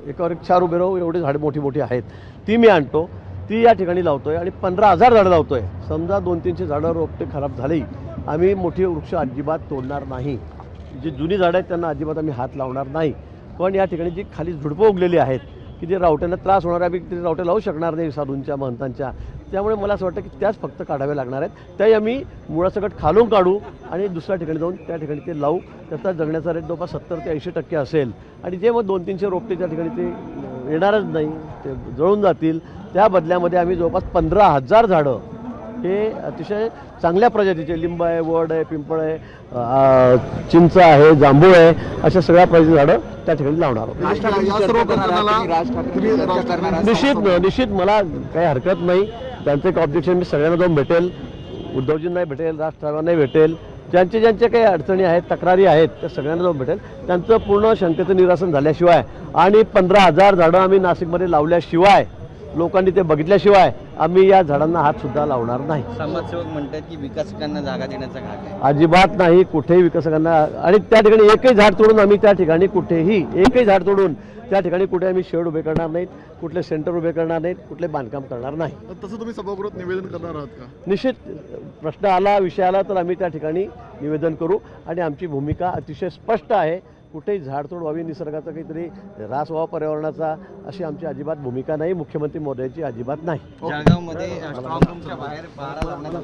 एकावर एक 4 उभे राहू एवढी झाडं मोठी मोठी आहेत ती मी आणतो, ती या ठिकाणी लावतो आहे आणि 15,000 झाडं लावतो आहे. समजा 200-300 झाडं रोपटे खराब झाली, आम्ही मोठी वृक्ष अजिबात तोडणार नाही. जी जुनी झाडं आहेत त्यांना अजिबात आम्ही हात लावणार नाही. पण या ठिकाणी जी खाली झुडपं उगलेली आहेत की जे रावट्यांना त्रास होणार आहे, ते रावटे लावू शकणार नाही साधूंच्या महंतांच्या, त्यामुळे मला असं वाटतं की त्याच फक्त काढाव्या लागणार आहेत. त्याही आम्ही मुळासकट खालून काढू आणि दुसऱ्या ठिकाणी जाऊन त्या ठिकाणी ते लावू. त्याचा जगण्याचा रेट जवळपास 70 ते 80% असेल आणि जे मग 200-300 रोपटे त्या ठिकाणी ते येणारच नाही, ते जळून जातील. त्या बदल्यामध्ये आम्ही जवळपास 15,000 झाडं हे अतिशय चांगल्या प्रजातीचे लिंब आहे, वड आहे, पिंपळ आहे, चिंच आहे, जांभूळ आहे, अशा सगळ्या प्रजातीची झाडं त्या ठिकाणी लावणार आहोत. निश्चित मला काही हरकत नाही. त्यांचं एक ऑब्जेक्शन मी सगळ्यांना जाऊन भेटेल, उद्धवजींनाही भेटेल, राज ठाकरेंनाही भेटेल, ज्यांचे काही अडचणी आहेत, तक्रारी आहेत त्या सगळ्यांना जाऊन भेटेल. त्यांचं पूर्ण शंकेचं निरसन झाल्याशिवाय आणि 15,000 झाडं आम्ही नाशिकमध्ये लावल्याशिवाय, लोकांनी ते बघितल्याशिवाय आम्ही या झाडांना हातसुद्धा लावणार नाही. समाजसेवक म्हणतात की विकासकांना जागा देण्याचा घाट आहे. अजिबात नाही. कुठेही विकासकांना आणि त्या ठिकाणी एकही झाड तोडून आम्ही त्या ठिकाणी कुठेही एकही झाड तोडून त्या ठिकाणी कुठे आम्ही शेड उभे करणार नाहीत, कुठले सेंटर उभे करणार नाहीत, कुठले बांधकाम करणार नाही. तसं तुम्ही सभागृहात निवेदन करणार आहात का? निश्चित प्रश्न आला, विषय आला तर आम्ही त्या ठिकाणी निवेदन करू आणि आमची भूमिका अतिशय स्पष्ट आहे. कुठेही झाडतोड व्हावी, निसर्गाचा काहीतरी ऱ्हास व्हावा पर्यावरणाचा, अशी आमची अजिबात भूमिका नाही. मुख्यमंत्री महोदयाची अजिबात नाही. जळगावमध्ये स्ट्रॉंग रूमच्या बाहेर 12 लावण्याचा